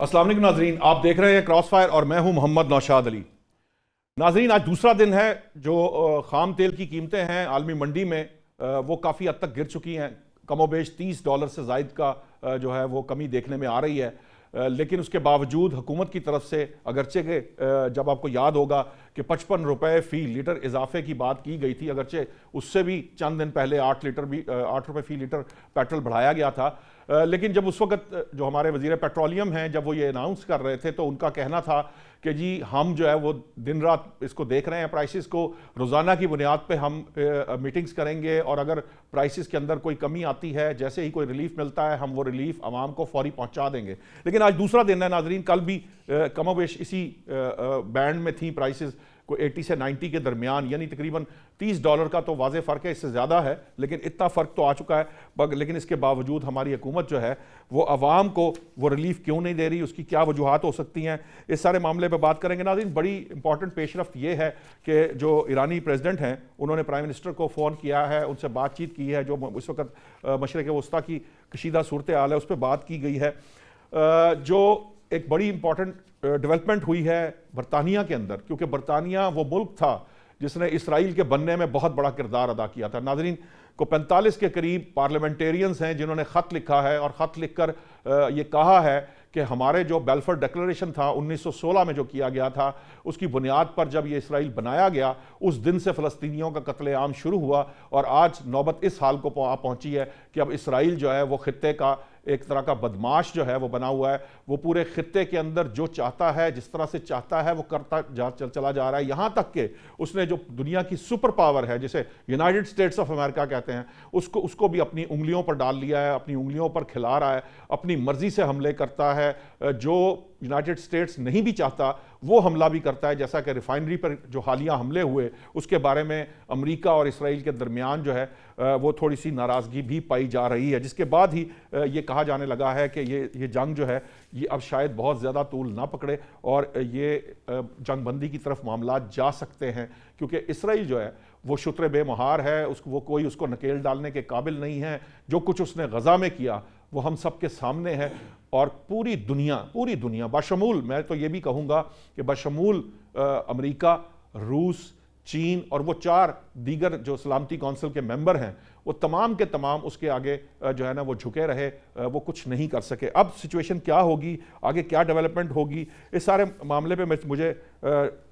अस्सलाम वालेकुम नाजरीन, आप देख रहे हैं क्रॉस फायर और मैं हूं मोहम्मद नौशाद अली। नाजरीन, आज दूसरा दिन है जो खाम तेल की कीमतें हैं आलमी मंडी में वो काफ़ी हद तक गिर चुकी हैं। कमोबेश $30 से ज़ायद का जो है वो कमी देखने में आ रही है। लेकिन उसके बावजूद हुकूमत की तरफ से अगरचे के जब आपको याद होगा कि 55 रुपये फ़ी लीटर इजाफे की बात की गई थी, अगरचे उससे भी चंद दिन पहले 8 रुपये फ़ी लीटर पेट्रोल बढ़ाया गया था। लेकिन जब उस वक्त जो हमारे वज़ीर पेट्रोलियम हैं जब वो ये अनाउंस कर रहे थे तो उनका कहना था कि जी हम जो है वो दिन रात इसको देख रहे हैं, प्राइसेस को रोज़ाना की बुनियाद पे हम मीटिंग्स करेंगे और अगर प्राइसेस के अंदर कोई कमी आती है, जैसे ही कोई रिलीफ मिलता है, हम वो रिलीफ आवाम को फौरी पहुंचा देंगे। लेकिन आज दूसरा दिन है नाजरीन, कल भी कमोबेश इसी बैंड में थी प्राइसेस को 80 से 90 के दरमियान, यानी तकरीबन $30 का तो वाज़े फ़र्क है, इससे ज़्यादा है, लेकिन इतना फ़र्क तो आ चुका है। लेकिन इसके बावजूद हमारी हुकूमत जो है वो आवाम को वो रिलीफ क्यों नहीं दे रही, उसकी क्या वजूहत हो सकती हैं, इस सारे मामले पर बात करेंगे नाज़रीन। बड़ी इंपॉर्टेंट पेशरफ्त ये है कि जो ईरानी प्रेसिडेंट हैं उन्होंने प्राइम मिनिस्टर को फ़ोन किया है, उनसे बातचीत की है। जो इस वक्त मशरक़ वस्ता की कशीदा सूरत हाल है उस पर बात की गई है। जो एक बड़ी इंपॉर्टेंट डेवलपमेंट हुई है बरतानिया के अंदर, क्योंकि बरतानिया वो मुल्क था जिसने इसराइल के बनने में बहुत बड़ा किरदार अदा किया था। नाजरीन को 45 के करीब पार्लियामेंटेरियंस हैं जिन्होंने ख़त लिखा है और ख़त लिखकर ये कहा है कि हमारे जो बेलफर डिक्लेरेशन था 1916 में जो किया गया था, उसकी बुनियाद पर जब ये इसराइल बनाया गया, उस दिन से फ़लस्तीनियों का कत्लेआम शुरू हुआ और आज नौबत इस हाल को पहुंची है कि अब इसराइल जो है वो खित्ते का एक तरह का बदमाश जो है वो बना हुआ है। वो पूरे खित्ते के अंदर जो चाहता है, जिस तरह से चाहता है, वो करता चला जा रहा है। यहाँ तक कि उसने जो दुनिया की सुपर पावर है जिसे यूनाइटेड स्टेट्स ऑफ अमेरिका कहते हैं, उसको भी अपनी उंगलियों पर डाल लिया है, अपनी उंगलियों पर खिला रहा है, अपनी मर्जी से हमले करता है। जो यूनाइटेड स्टेट्स नहीं भी चाहता वो हमला भी करता है, जैसा कि रिफाइनरी पर जो हालिया हमले हुए उसके बारे में अमेरिका और इसराइल के दरमियान जो है वो थोड़ी सी नाराज़गी भी पाई जा रही है, जिसके बाद ही ये कहा जाने लगा है कि ये जंग जो है ये अब शायद बहुत ज़्यादा तूल ना पकड़े और ये जंग बंदी की तरफ मामला जा सकते हैं, क्योंकि इसराइल जो है वो शुत्र बेमहार है, वो कोई उसको नकेल डालने के काबिल नहीं है। जो कुछ उसने गज़ा में किया वो हम सब के सामने है और पूरी दुनिया बशमूल, मैं तो ये भी कहूँगा कि बशमूल अमेरिका, रूस, चीन और वो 4 दीगर जो सलामती कौंसिल के मेंबर हैं, वो तमाम के तमाम उसके आगे जो है ना वो झुके रहे, वो कुछ नहीं कर सके। अब सिचुएशन क्या होगी, आगे क्या डेवलपमेंट होगी, इस सारे मामले पे मुझे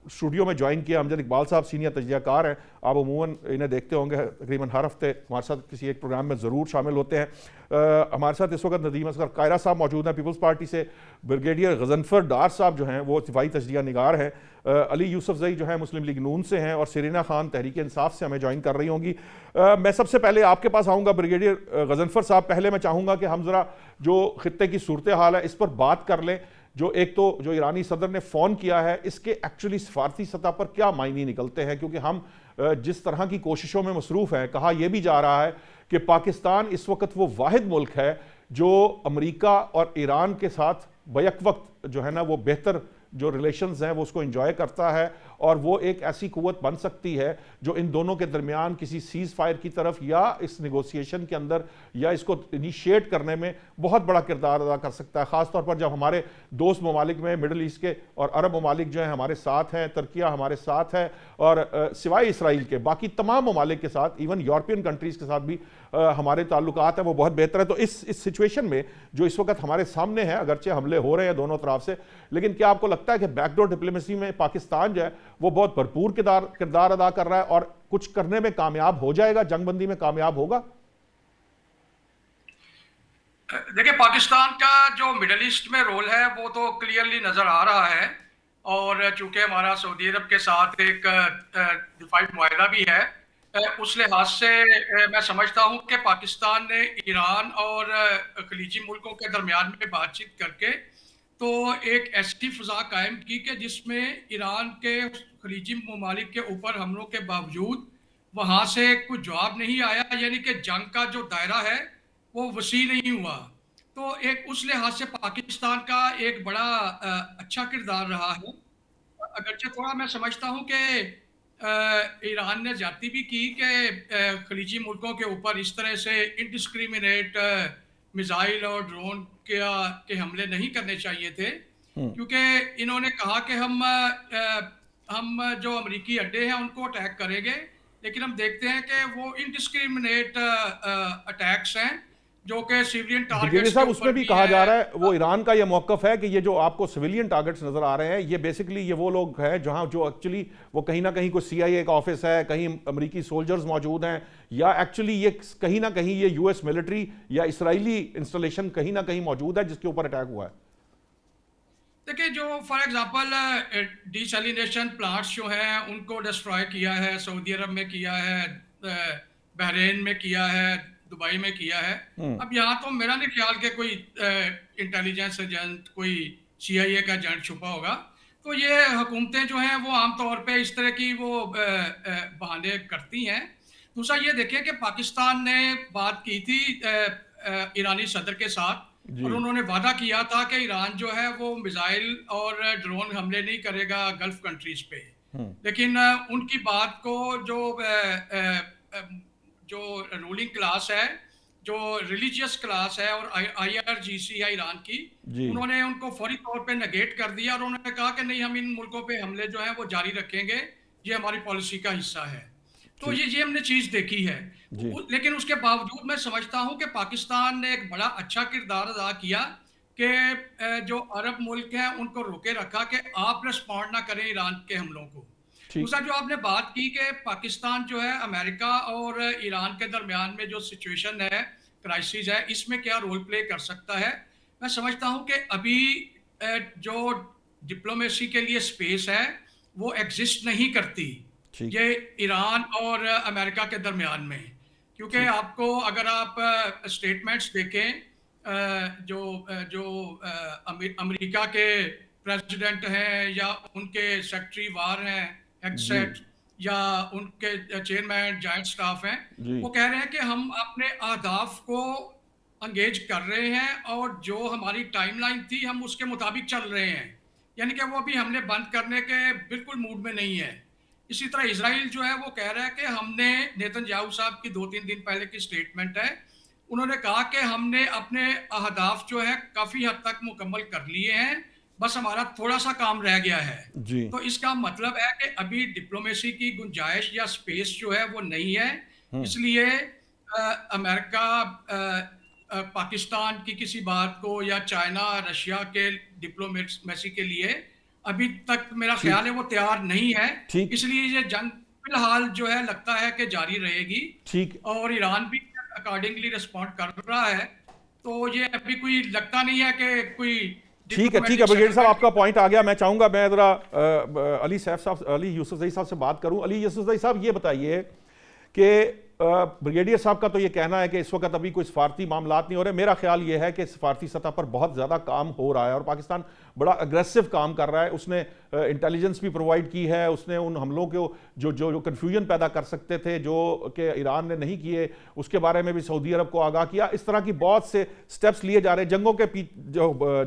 स्टूडियो में ज्वाइन किया अमजद इकबाल साहब, सीनियर तजज़ियाकार हैं। आप अमूमन इन्हें देखते होंगे, तकरीबन हर हफ्ते हमारे साथ किसी एक प्रोग्राम में ज़रूर शामिल होते हैं। हमारे साथ इस वक्त नदीम असगर कायरा साहब मौजूद हैं पीपल्स पार्टी से, ब्रिगेडियर गजनफर डार साहब जो हैं वो सिपाही तजज़िया निगार हैं, अली यूसुफजई जो है मुस्लिम लीग नून से हैं और सरीना खान तहरीक इंसाफ से हमें ज्वाइन कर रही होंगी। मैं सबसे पहले आपके पास आऊँगा ब्रिगेडियर गजनफर साहब। पहले मैं चाहूँगा कि हम ज़रा जो खित्ते की सूरत हाल है इस पर बात कर लें। जो एक तो जो ईरानी सदर ने फ़ोन किया है, इसके एक्चुअली सफारती सतह पर क्या मायने निकलते हैं, क्योंकि हम जिस तरह की कोशिशों में मसरूफ़ हैं, कहा यह भी जा रहा है कि पाकिस्तान इस वक्त वो वाहिद मुल्क है जो अमेरिका और ईरान के साथ बैक वक्त जो है ना वो बेहतर जो रिलेशंस हैं वो उसको एंजॉय करता है और वो एक ऐसी कुव्वत बन सकती है जो इन दोनों के दरमियान किसी सीज़ फायर की तरफ या इस नेगोशिएशन के अंदर या इसको इनिशिएट करने में बहुत बड़ा किरदार अदा कर सकता है। ख़ासतौर पर जब हमारे दोस्त ममालिक में मिडल ईस्ट के और अरब ममालिक जो हैं हमारे साथ हैं, तुर्किया हमारे साथ है और सिवाय इसराइल के बाकी तमाम ममालिक के साथ, इवन यूरोपियन कंट्रीज़ के साथ भी हमारे ताल्लुकात हैं वो बहुत बेहतर है। तो इस सिचुएशन में जो इस वक्त हमारे सामने है, अगरचे हमले हो रहे हैं दोनों तरफ से, लेकिन क्या आपको लगता है कि बैकडोर डिप्लोमेसी में पाकिस्तान जो है वो बहुत भरपूर किरदार अदा कर रहा है और कुछ करने में कामयाब हो जाएगा, जंगबंदी में कामयाब होगा? देखिए, पाकिस्तान का जो मिडल ईस्ट में रोल है वो तो क्लियरली नज़र आ रहा है और चूंकि हमारा सऊदी अरब के साथ एक दिफाई मुआहदा भी है, उस लिहाज से मैं समझता हूँ कि पाकिस्तान ने ईरान और खलीजी मुल्कों के दरमियान में बातचीत करके तो एक ऐसी फ़िज़ा कायम की कि जिसमें ईरान के खलीजी ममालिक के ऊपर हमलों के बावजूद वहाँ से कुछ जवाब नहीं आया, यानी कि जंग का जो दायरा है वो वसी नहीं हुआ। तो एक उस लिहाज से पाकिस्तान का एक बड़ा अच्छा किरदार रहा है। अगरचे थोड़ा मैं समझता हूँ कि ईरान ने ज्यादती भी की कि खलीजी मुल्कों के ऊपर इस तरह से इनडिस्क्रिमिनेट मिसाइल और ड्रोन के हमले नहीं करने चाहिए थे, क्योंकि इन्होंने कहा कि हम जो अमेरिकी अड्डे हैं उनको अटैक करेंगे, लेकिन हम देखते हैं कि वो इनडिस्क्रिमिनेट अटैक्स हैं जो कि सिविलियन ब्रिगेडियर टारगेट्स के साहब, उसमें ऊपर भी भी कहा जा है। रहा है, वो ईरान का ये मौकफ है कि ये जो आपको सिविलियन टारगेट्स नजर आ रहे हैं, ये बेसिकली ये वो लोग हैं जहां जो एक्चुअली वो कहीं ना कहीं कोई सीआईए का ऑफिस है, कहीं अमेरिकी सोल्जर्स मौजूद हैं, या एक्चुअली ये कहीं ना कहीं ये यूएस मिलिट्री या इसराइली इंस्टॉलेशन कहीं ना कहीं मौजूद है जिसके ऊपर अटैक हुआ है। देखिए, जो फॉर एग्जांपल डिसैलिनेशन प्लांट्स जो हैं उनको डिस्ट्रॉय किया है, सऊदी अरब में किया है, बहरीन में किया है, दुबई में किया है। अब यहाँ तो मेरा नहीं ख्याल कि कोई इंटेलिजेंस एजेंट, कोई सीआईए का एजेंट छुपा होगा। तो ये हुकूमतें जो हैं वो आमतौर पे इस तरह की वो बहाने करती हैं। दूसरा ये देखिए कि पाकिस्तान ने बात की थी ईरानी सदर के साथ, और जी उन्होंने वादा किया था कि ईरान जो है वो मिसाइल और ड्रोन हमले नहीं करेगा गल्फ कंट्रीज पे। लेकिन उनकी बात को जो रूलिंग क्लास है, जो रिलीजियस क्लास है और आईआरजीसी है ईरान की, जी उन्होंने उनको फौरी तौर पे नेगेट कर दिया और उन्होंने कहा कि नहीं, हम इन मुल्कों पे हमले जो है वो जारी रखेंगे, ये हमारी पॉलिसी का हिस्सा है। तो ठीक ये हमने चीज देखी है। जी लेकिन उसके बावजूद मैं समझता हूं कि पाकिस्तान ने एक बड़ा अच्छा किरदार अदा किया कि जो अरब मुल्क हैं उनको रोके रखा कि आप रिस्पॉन्ड ना करें ईरान के हमलों को। ठीक। दूसरा, जो आपने बात की कि पाकिस्तान जो है अमेरिका और ईरान के दरमियान में जो सिचुएशन है, क्राइसिस है, इसमें क्या रोल प्ले कर सकता है, मैं समझता हूं कि अभी जो डिप्लोमेसी के लिए स्पेस है वो एग्जिस्ट नहीं करती ठीक ये ईरान और अमेरिका के दरमियान में। क्योंकि ठीक आपको अगर आप स्टेटमेंट्स देखें, जो अमेरिका के प्रेसिडेंट हैं या उनके सेक्रेटरी वार हैं, जी एक्सेट, या उनके चेयरमैन जॉइंट स्टाफ हैं, जी वो कह रहे हैं कि हम अपने अहदाफ को अंगेज कर रहे हैं और जो हमारी टाइमलाइन थी हम उसके मुताबिक चल रहे हैं। यानी कि वो अभी हमने बंद करने के बिल्कुल मूड में नहीं है। इसी तरह इसराइल जो है वो कह रहा है कि हमने, नेतन्याहू साहब की 2-3 दिन पहले की स्टेटमेंट है, उन्होंने कहा कि हमने अपने अहदाफ जो है काफ़ी हद तक मुकम्मल कर लिए हैं, बस हमारा थोड़ा सा काम रह गया है। जी तो इसका मतलब है कि अभी डिप्लोमेसी की गुंजाइश या स्पेस जो है वो नहीं है। इसलिए अमेरिका पाकिस्तान की किसी बात को या चाइना रशिया के डिप्लोमेसी के लिए अभी तक मेरा ठीक ख्याल है वो तैयार नहीं है। ठीक इसलिए ये जंग फिलहाल जो है लगता है कि जारी रहेगी, ठीक और ईरान भी अकॉर्डिंगली रिस्पॉन्ड कर रहा है। तो ये अभी कोई लगता नहीं है कि कोई ठीक है डिप्लोमेटिक ब्रिगेडियर साहब, आपका सेटलमेंट। पॉइंट आ गया। मैं चाहूंगा मैं जरा अली सैफ साहब, अली यूसुफजई साहब से बात करूं। अली यूसुफजई साहब, ये बताइए कि ब्रिगेडियर साहब का तो ये कहना है कि इस वक्त अभी कोई सफारती मामलात नहीं हो रहे। मेरा ख्याल ये है कि सफारती सतह पर बहुत ज़्यादा काम हो रहा है और पाकिस्तान बड़ा अग्रेसिव काम कर रहा है। उसने इंटेलिजेंस भी प्रोवाइड की है, उसने उन हमलों को जो कन्फ्यूजन पैदा कर सकते थे जो कि ईरान ने नहीं किए, उसके बारे में भी सऊदी अरब को आगाह किया। इस तरह की बहुत से स्टेप्स लिए जा रहे हैं।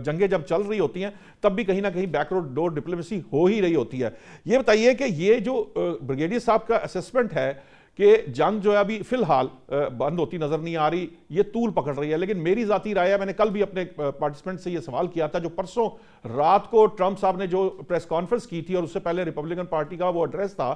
जंगें जब चल रही होती हैं तब भी कहीं ना कहीं बैकडोर डिप्लोमेसी हो ही रही होती है। ये बताइए कि ये जो ब्रिगेडियर साहब का असेसमेंट है कि जंग जो है अभी फिलहाल बंद होती नजर नहीं आ रही, ये तूल पकड़ रही है, लेकिन मेरी जाती राय है, मैंने कल भी अपने पार्टिसिपेंट से ये सवाल किया था, जो परसों रात को ट्रंप साहब ने जो प्रेस कॉन्फ्रेंस की थी और उससे पहले रिपब्लिकन पार्टी का वो एड्रेस था,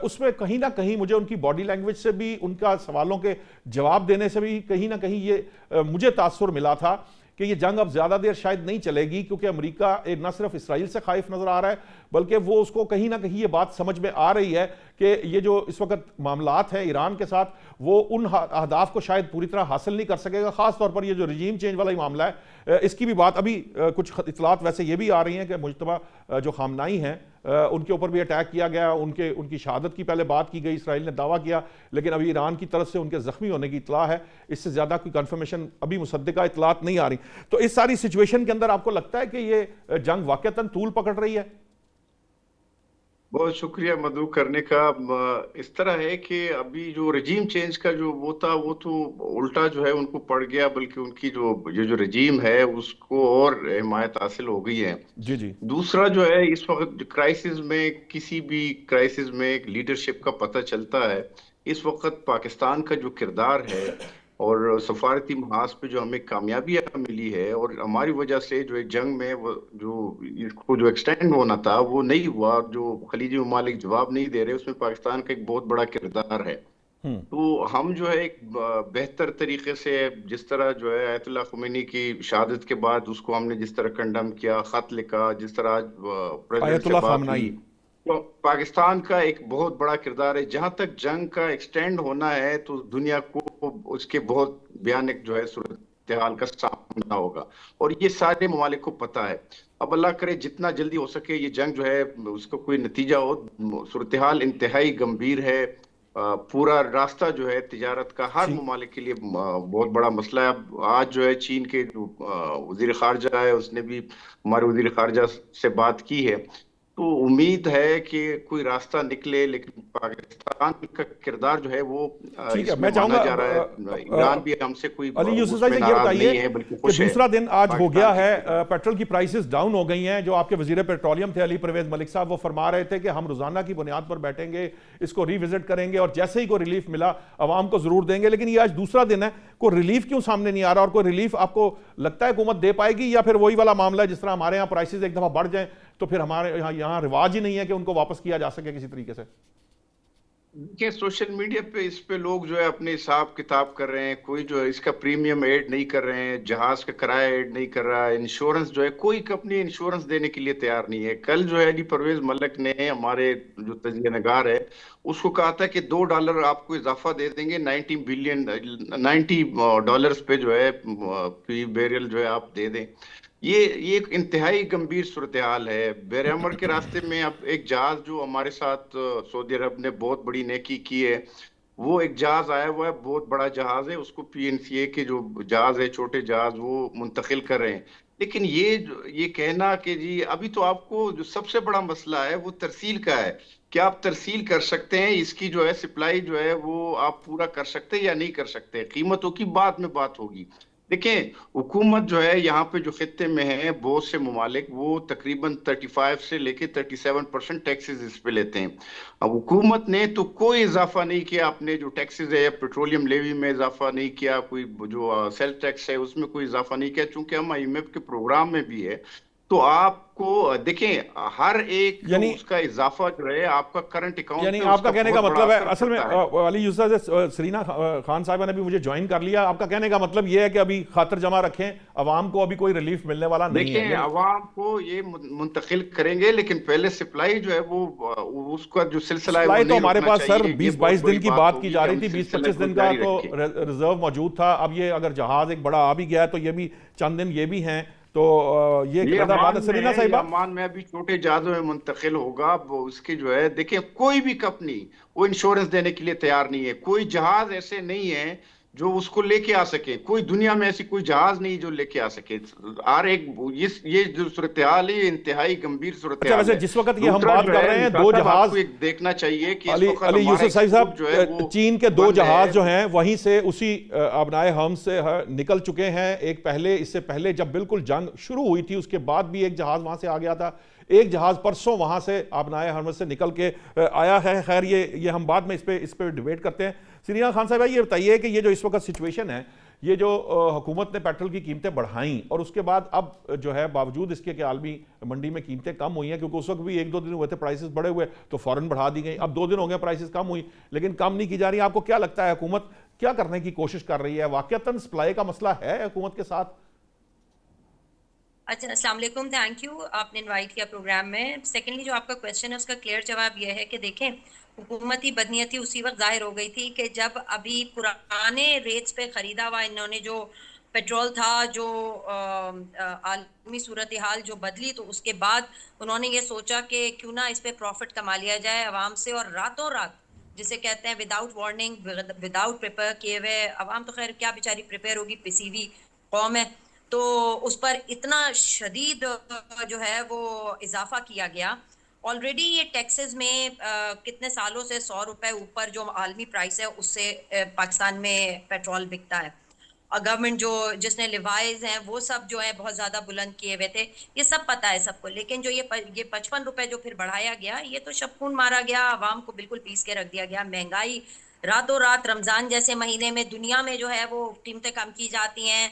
उसमें कहीं ना कहीं मुझे उनकी बॉडी लैंग्वेज से भी, उनका सवालों के जवाब देने से भी कहीं ना कहीं ये मुझे तासुर मिला था कि ये जंग अब ज्यादा देर शायद नहीं चलेगी, क्योंकि अमेरिका न सिर्फ इसराइल से खाइफ नजर आ रहा है बल्कि वो उसको कहीं ना कहीं ये बात समझ में आ रही है कि ये जो इस वक्त मामलात हैं ईरान के साथ, वो उन अहदाफ को शायद पूरी तरह हासिल नहीं कर सकेगा। खास तौर पर ये जो रजीम चेंज वाला ही मामला है, इसकी भी बात अभी कुछ इतलात वैसे ये भी आ रही हैं कि मुजतबा जो खामनाई हैं उनके ऊपर भी अटैक किया गया, उनकी शहादत की पहले बात की गई, इसराइल ने दावा किया, लेकिन अभी ईरान की तरफ से उनके जख्मी होने की इतला है। इससे ज्यादा कोई कंफर्मेशन अभी मुसद्दिका इतलात नहीं आ रही। तो इस सारी सिचुएशन के अंदर आपको लगता है कि ये जंग वाकईतन तूल पकड़ रही है? बहुत शुक्रिया मधु करने का। इस तरह है कि अभी जो रजीम चेंज का जो वो था वो तो उल्टा जो है उनको पड़ गया, बल्कि उनकी जो रजीम है उसको और हिमायत हासिल हो गई है। जी जी दूसरा जो है, इस वक्त क्राइसिस में, किसी भी क्राइसिस में एक लीडरशिप का पता चलता है। इस वक्त पाकिस्तान का जो किरदार है और सफारती महाज पे जो हमें कामयाबियां मिली है, और हमारी वजह से जो है जंग में वो जो इसको जो एक्सटेंड होना था वो नहीं हुआ, जो खलीजी ममालिक जवाब नहीं दे रहे, उसमें पाकिस्तान का एक बहुत बड़ा किरदार है। हम्म। तो हम जो है एक बेहतर तरीके से, जिस तरह जो है आयतुल्लाह खुमैनी की शहादत के बाद उसको हमने जिस तरह कंडम किया, खत लिखा, जिस तरह आज प्रेसिडेंट से आयतुल्लाह बात खामनाई। हुई, तो पाकिस्तान का एक बहुत बड़ा किरदार है। जहां तक जंग का एक्सटेंड होना है तो दुनिया को उसके बहुत भयानक जो है सूरत हाल का सामना होगा, और ये सारे ममालिक को पता है। अब अल्लाह करे जितना जल्दी हो सके ये जंग जो है उसका कोई नतीजा हो। सूरत हाल इंतहाई गंभीर है। पूरा रास्ता जो है तिजारत का हर ठीक। ममालिक के लिए बहुत बड़ा मसला है। अब आज जो है चीन के जो वजीर खारजा है उसने भी हमारे वजीर खारजा से बात की है, तो उम्मीद है कि कोई रास्ता निकले, लेकिन पाकिस्तान का किरदार जो है वो ठीक है, इसमें मैं माना चाहूंगा जा रहा है। ईरान भी हमसे कोई अली यूसुफ भाई उसमें से ये नाराज बताइए नहीं है, बल्कि कि खुश है दूसरा दिन आज हो गया पाकिस्तान के है, किरदार। पेट्रोल की प्राइसेस डाउन हो गई हैं। जो आपके वजीर पेट्रोलियम थे अली परवेज मलिक साहब, वो फरमा रहे थे कि हम रोजाना की बुनियाद पर बैठेंगे, इसको रिविजिट करेंगे और जैसे ही कोई रिलीफ मिला अवाम को जरूर देंगे। लेकिन ये आज दूसरा दिन है, कोई रिलीफ क्यों सामने नहीं आ रहा? और कोई रिलीफ आपको लगता है हुकूमत दे पाएगी, या फिर वही वाला मामला है जिस तरह हमारे यहाँ प्राइसेस एक दफा बढ़ जाए तो फिर हमारे यहाँ रिवाज ही नहीं है कि उनको वापस किया जा सके किसी तरीके से? देखिए, सोशल मीडिया पे इस पे लोग जो है अपने हिसाब किताब कर रहे हैं। कोई जो है इसका प्रीमियम ऐड नहीं कर रहे हैं, जहाज का किराया ऐड नहीं कर रहा है, इंश्योरेंस जो है कोई कंपनी इंश्योरेंस देने के लिए तैयार नहीं है। कल जो है अली परवेज मलिक ने, हमारे जो तजिया नगार है, उसको कहा था कि $2 आपको इजाफा दे देंगे, 90 डॉलर्स पे जो है फी बैरल जो है आप दे दें। ये एक इंतहाई गंभीर सूरत हाल है। बेरहमर के रास्ते में अब एक जहाज जो हमारे साथ सऊदी अरब ने बहुत बड़ी नेकी की है, वो एक जहाज आया हुआ है, बहुत बड़ा जहाज है, उसको पीएनसीए के जो जहाज है, छोटे जहाज, वो मुंतकिल कर रहे हैं। लेकिन ये कहना कि जी अभी तो आपको जो सबसे बड़ा मसला है वो तरसील का है, क्या आप तरसील कर सकते हैं, इसकी जो है सप्लाई जो है वो आप पूरा कर सकते हैं या नहीं कर सकते। कीमतों की बाद में बात होगी। देखें, हुकूमत जो है यहाँ पे जो खित्ते में है, बहुत से ममालिक वो तकरीबन 35 से लेके 37% टैक्सेस इस पे लेते हैं। अब हुकूमत ने तो कोई इजाफा नहीं किया, अपने जो टैक्सेस है, पेट्रोलियम लेवी में इजाफा नहीं किया, कोई जो सेल टैक्स है उसमें कोई इजाफा नहीं किया, चूंकि हम आईएमएफ के प्रोग्राम में भी है। तो आपको देखें हर एक जो यानी उसका इजाफा जो है आपका करंट अकाउंट यानी पे आपका उसका कहने का बहुत बड़ा मतलब है असर असल में पड़ता है। अली यूसुफ से सरीना खान साहिबा ने भी मुझे ज्वाइन कर लिया। आपका कहने का मतलब ये है कि अभी खातर जमा रखें, अवाम को अभी कोई रिलीफ मिलने वाला नहीं है? देखें, अवाम को ये मुंतकिल करेंगे, लेकिन पहले सप्लाई जो है वो उसका जो सिलसिला है वो सप्लाई तो नहीं हमारे रुकना पास सर चाहिए। ये बहुत 20-22 बड़ी दिन की बात बात की होगी जा कि रही हम थी, सिलसिले 20-25 को दिन का जारी तो रखें। रिजर्व मौजूद था। अब ये अगर जहाज एक बड़ा आ भी गया है तो ये भी चंद दिन ये भी हैं, तो ये ये कदा बात है। अमान में सरीना है, ये साहिबा, अमान में अभी छोटे जहाजों में मुंतकिल होगा। वो उसकी जो है, देखिए कोई भी कंपनी वो इंश्योरेंस देने के लिए तैयार नहीं है। कोई जहाज ऐसे नहीं है जो उसको लेके आ सके, कोई दुनिया में ऐसी कोई जहाज नहीं जो लेके आ सके। हर एक ये जो सूरत हाल है, ये इंतहाई गंभीर सूरत अच्छा हाल वैसे है। जिस वक्त ये हम दूसरा बात जो कर है रहे हैं, निसार दो साहब, आपको जहाज, एक देखना चाहिए कि इस अली वक्त अली हमारा यूसुफ साहिब एक्सपोर्ट जो है साहब, वो चीन के दो बंद जहाज है। जो हैं वहीं से उसी अबनाए हम से निकल चुके हैं। एक पहले, इससे पहले जब बिल्कुल जंग शुरू हुई थी उसके बाद भी एक जहाज वहां से आ गया था। एक जहाज परसों वहां से अबनाए हम से निकल के आया है। खैर ये हम बाद में इस पे डिबेट करते हैं। सरीना खान साहब, ये बताइए कि ये जो इस वक्त सिचुएशन है, ये जो हुकूमत ने पेट्रोल की कीमतें बढ़ाई और उसके बाद अब जो है बावजूद इसके कि आलमी मंडी में कीमतें कम हुई हैं, क्योंकि उस वक्त भी 1-2 दिन हुए थे प्राइसेस बढ़े हुए तो फौरन बढ़ा दी गई। अब 2 दिन हो गए प्राइसेस कम हुई, लेकिन कम नहीं की जा रही। आपको क्या लगता है हुकूमत क्या करने की कोशिश कर रही है? वाकईतन सप्लाई का मसला है हुकूमत के साथ? अच्छा, अस्सलाम वालेकुम, थैंक यू, आपने इनवाइट किया प्रोग्राम में। सेकेंडली जो आपका क्वेश्चन है उसका क्लियर जवाब यह है कि देखें, हुकूमती बदनीयती उसी वक्त जाहिर हो गई थी कि जब अभी पुराने रेट्स पे ख़रीदा हुआ इन्होंने जो पेट्रोल था, जो आलमी सूरत हाल जो बदली, तो उसके बाद उन्होंने ये सोचा कि क्यों ना इस पे प्रॉफिट कमा लिया जाए आवाम से, और रातों रात, जिसे कहते हैं विदाउट वार्निंग, विदाउट प्रिपेयर किए हुए, आवाम तो खैर क्या बेचारी प्रिपेयर होगी, पिसीवी कौम है, तो उस पर इतना शदीद जो है वो इजाफा किया गया। ऑलरेडी ये टैक्सेस में कितने सालों से 100 रुपए ऊपर जो आलमी प्राइस है उससे पाकिस्तान में पेट्रोल बिकता है। गवर्नमेंट जो जिसने लिवाइज हैं वो सब जो है बहुत ज्यादा बुलंद किए हुए थे, ये सब पता है सबको। लेकिन जो ये 55 रुपए जो फिर बढ़ाया गया, ये तो शबखून मारा गया, आवाम को बिल्कुल पीस के रख दिया गया। महंगाई रातों रात रमजान जैसे महीने में दुनिया में जो है वो कीमतें कम की जाती हैं।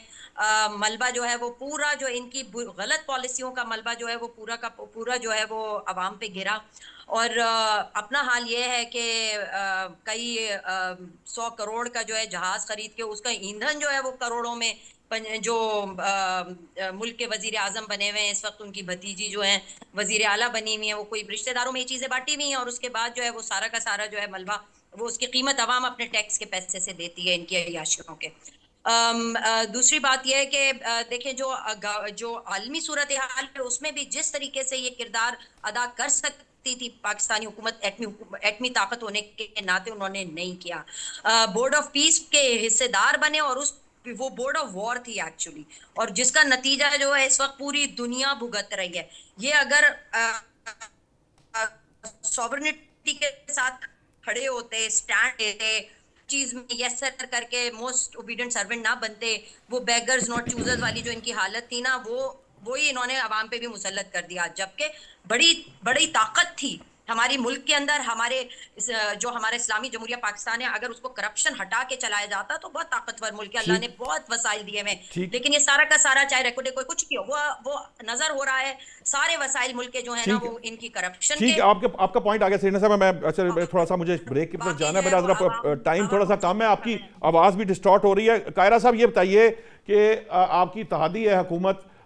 मलबा जो है वो पूरा, जो इनकी गलत पॉलिसियों का मलबा जो है वो पूरा का पूरा जो है वो अवाम पे गिरा। और अपना हाल ये है कि कई 100 करोड़ का जो है जहाज खरीद के उसका ईंधन जो है वो करोड़ों में, जो मुल्क के वजीर आजम बने हुए हैं इस वक्त, उनकी भतीजी जो है वजीर आला बनी हुई है, वो कोई रिश्तेदारों में ये चीजें बांटी हुई हैं, और उसके बाद जो है वो सारा का सारा जो है मलबा, वो उसकी कीमत अवाम अपने टैक्स के पैसे से देती है इनकी अय्याशियों के। दूसरी बात यह है कि देखें जो आलमी सूरत हाल है उसमें भी जिस तरीके से ये किरदार अदा कर सकती थी पाकिस्तानी हुकूमत, एटमी ताकत होने के नाते उन्होंने नहीं किया। बोर्ड ऑफ पीस के हिस्सेदार बने और वो बोर्ड ऑफ वॉर थी एक्चुअली, और जिसका नतीजा जो है इस वक्त पूरी दुनिया भुगत रही है। ये अगर सॉवरेनिटी के साथ खड़े होते, स्टैंड लेते, चीज में यस सर करके मोस्ट ओबीडिएंट सर्वेंट ना बनते, वो बेगर्स नॉट चूजर्स वाली जो इनकी हालत थी ना, वो ही इन्होंने अवाम पे भी मुसल्लत कर दिया। जबकि बड़ी बड़ी ताकत थी हमारी मुल्क के अंदर, जो हमारा इस्लामी जमहूरिया पाकिस्तान है, अगर उसको करप्शन हटा के चलाया जाता तो बहुत ताकतवर मुल्क है, अल्लाह ने बहुत वसाइल दिए हैं। ठीक लेकिन ये सारा का सारा, चाहे रेकॉर्ड कोई कुछ भी हो, वो नजर हो रहा है सारे वसाइल मुल्क के जो है ना ठीक वो इनकी करप्शन ठीक के। है, आपका पॉइंट आगे सीढ़ी साहब, मैं अच्छा थोड़ा सा मुझे ब्रेक की तरफ बाकी जाना है, जो मेरा है वो जरा टाइम आवाम थोड़ा सा कम है, को आपकी आवाज़ भी डिस्टॉर्ट हो रही है। कायरा साहब ये बताइए कि आपकी इत्तेहादी है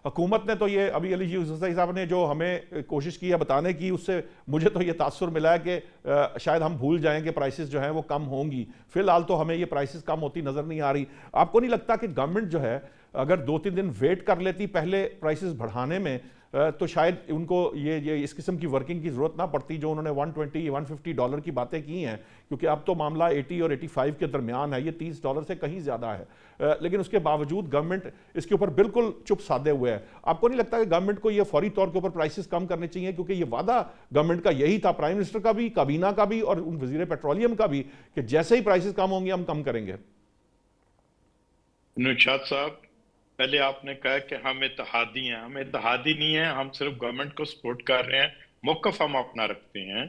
हुकूमत ने तो ये अभी अली यूसुफ साहब ने जो हमें कोशिश की है बताने की, उससे मुझे तो ये तासुर मिला है कि शायद हम भूल जाएं कि प्राइसेस जो हैं वो कम होंगी। फिलहाल तो हमें ये प्राइसेस कम होती नज़र नहीं आ रही। आपको नहीं लगता कि गवर्नमेंट जो है अगर 2-3 दिन वेट कर लेती पहले प्राइसेस बढ़ाने में, तो शायद उनको ये इस किस्म की वर्किंग की ज़रूरत ना पड़ती जो उन्होंने $120-150 की बातें की हैं, क्योंकि अब तो मामला 80 और 85 के दरमियान है, ये $30 से कहीं ज़्यादा है। लेकिन उसके बावजूद गवर्नमेंट इसके ऊपर बिल्कुल चुप साधे हुए है। आपको नहीं लगता कि गवर्नमेंट को ये फौरी तौर के ऊपर प्राइसेस कम करने चाहिए, क्योंकि ये वादा गवर्नमेंट का यही था, प्राइम मिनिस्टर का भी, काबीना का भी और वजीर पेट्रोलियम का भी, कि जैसे ही प्राइसेस कम होंगे हम कम करेंगे। नौशाद साहब, पहले आपने कहा कि हम इत्तेहादी हैं। हम इत्तेहादी नहीं हैं, हम सिर्फ गवर्नमेंट को सपोर्ट कर रहे हैं, मौक़िफ़ हम अपना रखते हैं।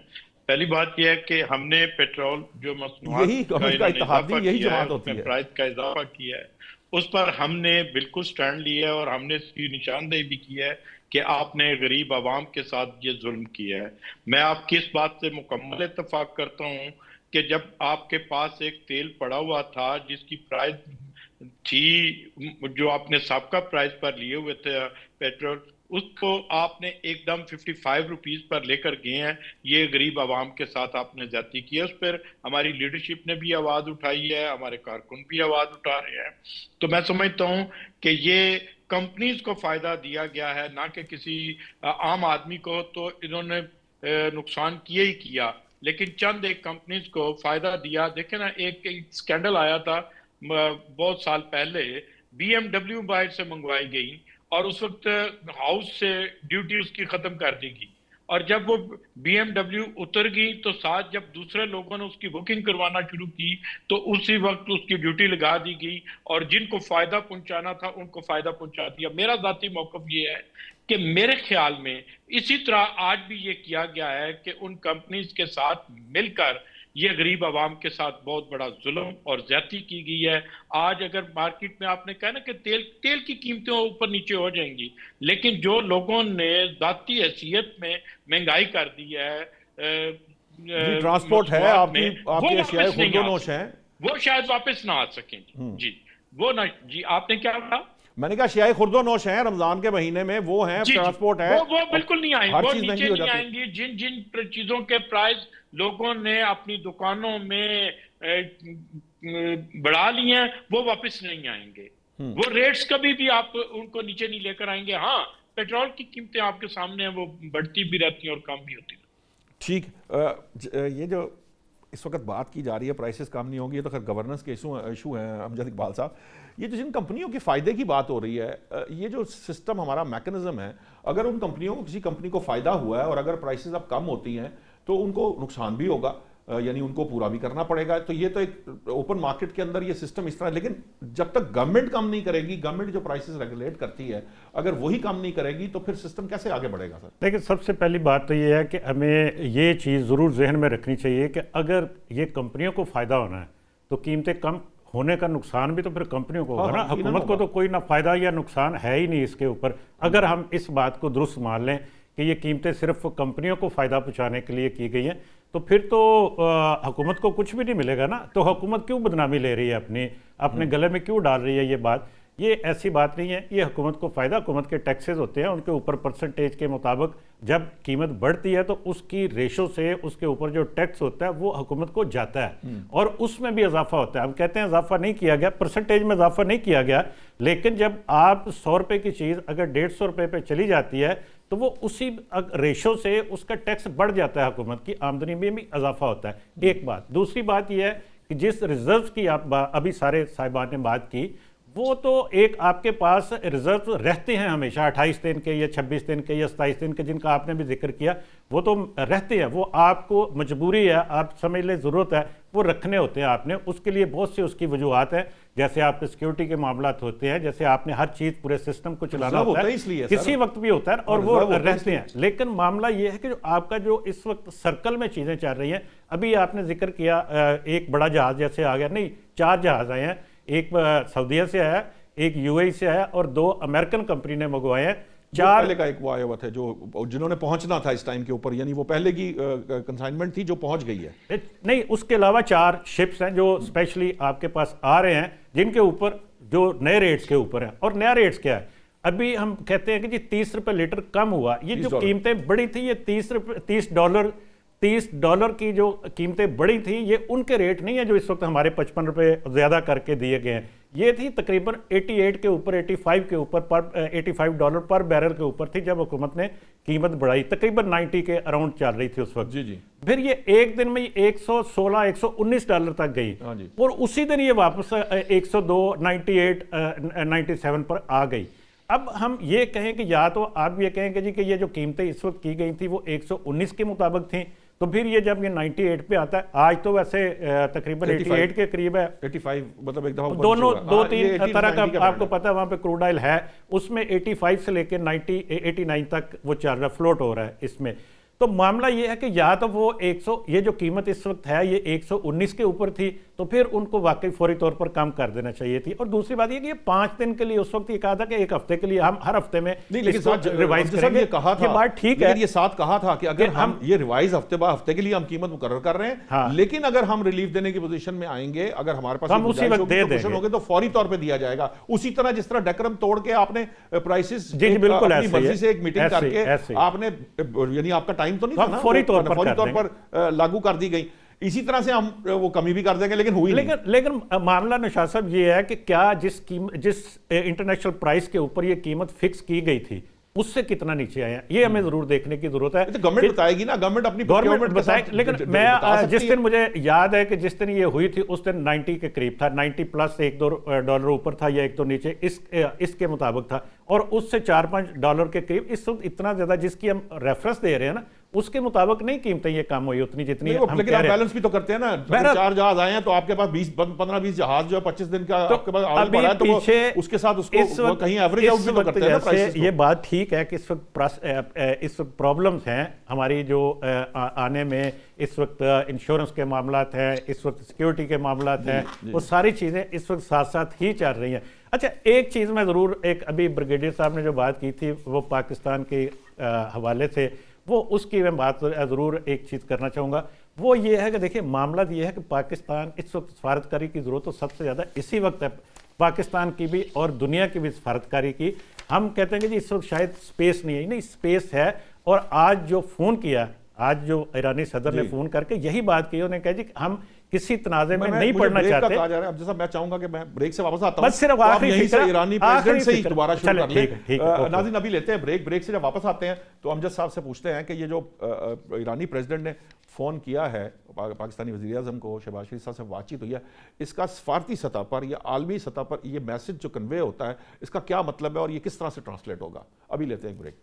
पहली बात यह है कि हमने पेट्रोल जो मसनूआत यही गवर्नमेंट का इत्तेहादी, यही जमात होती है, प्राइस का इजाफा किया है, उस पर हमने बिल्कुल स्टैंड लिया है और हमने इसकी निशानदेही भी की है कि आपने गरीब आवाम के साथ ये जुल्म किया है। मैं आपकी इस बात से मुकम्मल इत्तेफाक करता हूँ कि जब आपके पास एक तेल पड़ा हुआ था जिसकी प्राइस थी, जो आपने सबका प्राइस पर लिए हुए थे पेट्रोल, उसको आपने एकदम 55 रुपीज पर लेकर गए हैं। ये गरीब आवाम के साथ आपने ज्यादती की है। उस पर हमारी लीडरशिप ने भी आवाज उठाई है, हमारे कारकुन भी आवाज उठा रहे हैं। तो मैं समझता हूं कि ये कंपनीज को फायदा दिया गया है, ना कि किसी आम आदमी को। तो इन्होंने नुकसान किया ही किया, लेकिन चंद एक कंपनीज को फायदा दिया। देखे ना, एक स्कैंडल आया था बहुत साल पहले, BMW बाहर से मंगवाई गई और उस वक्त हाउस से ड्यूटी उसकी खत्म कर दी गई, और जब वो BMW उतर गई तो साथ जब दूसरे लोगों ने उसकी बुकिंग करवाना शुरू की तो उसी वक्त उसकी ड्यूटी लगा दी गई, और जिनको फायदा पहुंचाना था उनको फायदा पहुंचा दिया। मेरा जाती मौकफ ये है कि मेरे ख्याल में इसी तरह आज भी ये किया गया है कि उन कंपनीज के साथ मिलकर ये गरीब आवाम के साथ बहुत बड़ा जुल्म और ज्यादती की गई है। आज अगर मार्केट में आपने कहा ना कि तेल की कीमतें ऊपर नीचे हो जाएंगी, लेकिन जो लोगों ने जाती हैसियत में महंगाई कर दी है, ट्रांसपोर्ट है, आपके अशियाए खुर्दोनोश हैं, वो शायद वापस ना आ सकें। जी वो ना, जी आपने क्या कहा? मैंने कहा अशियाए खुर्दोनोश हैं रमजान के महीने में, वो हैं, ट्रांसपोर्ट है, वो बिल्कुल नहीं आएंगे, वो नीचे नहीं आएंगी। जिन जिन चीजों के प्राइस लोगों ने अपनी दुकानों में बढ़ा लिए हैं वो वापस नहीं आएंगे। वो रेट्स कभी भी आप उनको नीचे नहीं लेकर आएंगे। हाँ, पेट्रोल की कीमतें आपके सामने हैं, वो बढ़ती भी रहती हैं और कम भी होती हैं। ठीक, ये जो इस वक्त बात की जा रही है प्राइसेस कम नहीं होंगी, ये तो खैर गवर्नेंस के इशू हैं अमजद इकबाल साहब। ये जो जिन कंपनियों के फ़ायदे की बात हो रही है, ये जो सिस्टम हमारा मैकेनिज्म है, अगर उन कंपनियों को, किसी कंपनी को फ़ायदा हुआ है और अगर प्राइसेस अब कम होती हैं तो उनको नुकसान भी होगा। यानी उनको पूरा भी करना पड़ेगा। तो ये तो एक ओपन मार्केट के अंदर ये सिस्टम इस तरह, लेकिन जब तक गवर्नमेंट काम नहीं करेगी, गवर्नमेंट जो प्राइसेस रेगुलेट करती है, अगर वही काम नहीं करेगी तो फिर सिस्टम कैसे आगे बढ़ेगा सर? देखिए, सबसे पहली बात तो ये है कि हमें ये चीज़ ज़रूर जहन में रखनी चाहिए कि अगर ये कंपनियों को फ़ायदा होना है तो कीमतें कम होने का नुकसान भी तो फिर कंपनियों को होगा ना। हुकूमत को तो कोई ना फ़ायदा या नुकसान है ही नहीं इसके ऊपर। अगर हम इस बात को दुरुस्त मान लें कि ये कीमतें सिर्फ कंपनियों को फ़ायदा पहुंचाने के लिए की गई हैं, तो फिर तो हुकूमत को कुछ भी नहीं मिलेगा ना। तो हुकूमत क्यों बदनामी ले रही है, अपने गले में क्यों डाल रही है ये बात? ये ऐसी बात नहीं है, ये हुकूमत को फ़ायदा, हुकूमत के टैक्सेस होते हैं, उनके ऊपर परसेंटेज के मुताबिक जब कीमत बढ़ती है तो उसकी रेशो से उसके ऊपर जो टैक्स होता है वो हुकूमत को जाता है और उसमें भी इजाफा होता है। हम कहते हैं इजाफा नहीं किया गया, परसेंटेज में इजाफा नहीं किया गया, लेकिन जब आप 100 रुपये की चीज़ अगर 150 रुपये पे चली जाती है तो वो उसी रेशो से उसका टैक्स बढ़ जाता है, हुकूमत की आमदनी में भी इजाफा होता है। एक बात। दूसरी बात यह है कि जिस रिजर्व की आप अभी सारे साहिबान ने बात की, वो तो एक आपके पास रिजर्व रहते हैं हमेशा 28 दिन के या 26 दिन के या 27 दिन के, जिनका आपने भी जिक्र किया, वो तो रहते हैं, वो आपको मजबूरी है, आप समझ लें ज़रूरत है, वो रखने होते हैं आपने। उसके लिए बहुत सी उसकी वजूहत हैं, जैसे आपके सिक्योरिटी के मामला होते हैं, जैसे आपने हर चीज़ पूरे सिस्टम को चलाना होता है, इसलिए किसी वक्त भी होता है और वो रहते हैं। लेकिन मामला ये है कि जो आपका जो इस वक्त सर्कल में चीज़ें चल रही हैं, अभी आपने जिक्र किया एक बड़ा जहाज़ जैसे आ गया, नहीं 4 जहाज़ आए हैं, एक सऊदीया से आया, एक यूएई से आया और 2 अमेरिकन कंपनी ने मंगवाए हैं। 4 पहले का एक वो आया हुआ था जो जिन्होंने पहुंचना था इस टाइम के ऊपर, यानी वो पहले की कंसाइनमेंट थी जो पहुंच गई है। नहीं, उसके अलावा 4 शिप्स हैं जो स्पेशली आपके पास आ रहे हैं, जिनके ऊपर जो नए रेट्स के ऊपर हैं। और नया रेट्स क्या है? अभी हम कहते हैं कि जी 30 रुपये लीटर कम हुआ। ये जो कीमतें बढ़ी थी, ये $30 की जो कीमतें बढ़ी थी, ये उनके रेट नहीं है जो इस वक्त हमारे 55 रुपये ज़्यादा करके दिए गए हैं। ये थी तकरीबन 88 के ऊपर, 85 के ऊपर, $85 पर बैरल के ऊपर थी जब हुकूमत ने कीमत बढ़ाई, तकरीबन 90 के अराउंड चल रही थी उस वक्त। जी। फिर ये एक दिन में $116, $119 तक गई और उसी दिन ये वापस 102, 98, 97 पर आ गई। अब हम ये कहें कि या तो आप ये कहेंगे जी कि ये जो कीमतें इस वक्त की गई थी वो 119 के मुताबिक थी, तो फिर ये जब ये 98 पे आता है, आज तो वैसे तकरीबन 88 के करीब है, 85 मतलब एक दफा दोनों 2-3 तरह का आपको पता है वहाँ पे क्रूड ऑयल है, उसमें 85 से लेकर 89 तक वो चल रहा है, फ्लोट हो रहा है इसमें। तो मामला ये है कि या तो वो 100 ये जो कीमत इस वक्त है ये 119 के ऊपर थी, तो फिर उनको वाकई फौरी तौर पर कम कर देना चाहिए थी। और दूसरी बात ये कि ये 5 दिन के लिए उस वक्त ये कहा था कि 1 हफ्ते के लिए हम हर हफ्ते में रिवाइज करेंगे, ये कहा था, बात ठीक है, ये साथ कहा था कि अगर हम ये रिवाइज हफ्ते बाद हफ्ते के लिए हम कीमत मुकर्रर कर रहे हैं, लेकिन अगर हम रिलीफ देने की पोजीशन में आएंगे, अगर हमारे पास हम उसी वक्त दे देंगे तो फौरी तौर पर दिया जाएगा। उसी तरह जिस तरह डेकरम तोड़ के आपने प्राइसेस बिल्कुल अपनी मर्जी से एक मीटिंग करके आपने, यानी आपका टाइम तो नहीं था ना, फौरी तौर पर लागू कर दी गई। इसी तरह से हम वो कमी भी कर देंगे, लेकिन हुई नहीं। लेकिन मामला निशात साहब ये है कि क्या जिस इंटरनेशनल प्राइस के ऊपर ये कीमत फिक्स की गई थी उससे कितना नीचे आया, ये हमें जरूर देखने की जरूरत है। तो गवर्नमेंट बताएगी ना, गवर्नमेंट अपनी गवर्नमेंट बताएगी। लेकिन मैं जिस दिन मुझे याद है कि जिस दिन ये हुई थी उस दिन 90 के करीब था, 90 प्लस $1-2 ऊपर था या 1-2 नीचे, इसके मुताबिक था, और उससे $4-5 के करीब इस वक्त इतना ज्यादा जिसकी हम रेफरेंस दे रहे हैं ना, उसके मुताबिक नहीं कीमतें ये कम हुई उतनी जितनी हम लेकिन कह रहे हैं। बैलेंस भी तो करते हैं ना, 4 जहाज आए हैं तो आपके पास 15-20 जहाज जो है 25 दिन का तो आपके पास अभी पीछे उसके साथ उसको कहीं एवरेज आउट भी तो करते हैं ना प्राइसेस। ये बात ठीक है कि इस वक्त प्रॉब्लम्स हैं हमारी जो आने में, इस वक्त इंश्योरेंस के मामला हैं, इस वक्त सिक्योरिटी के मामला हैं, वो सारी चीज़ें इस वक्त साथ साथ ही चल रही हैं। अच्छा, एक चीज़ मैं ज़रूर, एक अभी ब्रिगेडियर साहब ने जो बात की थी वो पाकिस्तान के हवाले से, वो उसकी मैं बात ज़रूर एक चीज़ करना चाहूँगा। वो ये है कि देखिए मामला ये है कि पाकिस्तान इस वक्त सफारतकारी की ज़रूरत तो सबसे ज़्यादा इसी वक्त है, पाकिस्तान की भी और दुनिया की भी सफारतकारी की। हम कहते हैं कि जी इस वक्त शायद स्पेस नहीं है, नहीं स्पेस है। और आज जो फ़ोन किया, आज जो ईरानी सदर ने फ़ोन करके यही बात की, उन्होंने कहा जी हम किसी तनाज़े में नहीं पढ़ना चाहते। अब जैसा मैं चाहूंगा कि मैं ब्रेक से वापस आता हूं, बस सिर्फ आखिरी से ईरानी प्रेसिडेंट से ही दोबारा शुरू कर लें। नाज़रीन अभी लेते हैं ब्रेक से जब वापस आते हैं तो अमजद साहब से पूछते हैं कि ये जो ईरानी प्रेसिडेंट ने फ़ोन किया है पाकिस्तानी वज़ीर आज़म को, शहबाज शरीफ साहब से बातचीत हुई है, इसका सफारती सतह पर या आलमी सतह पर ये मैसेज जो कन्वे होता है इसका क्या मतलब है और ये किस तरह से ट्रांसलेट होगा? अभी लेते हैं एक ब्रेक।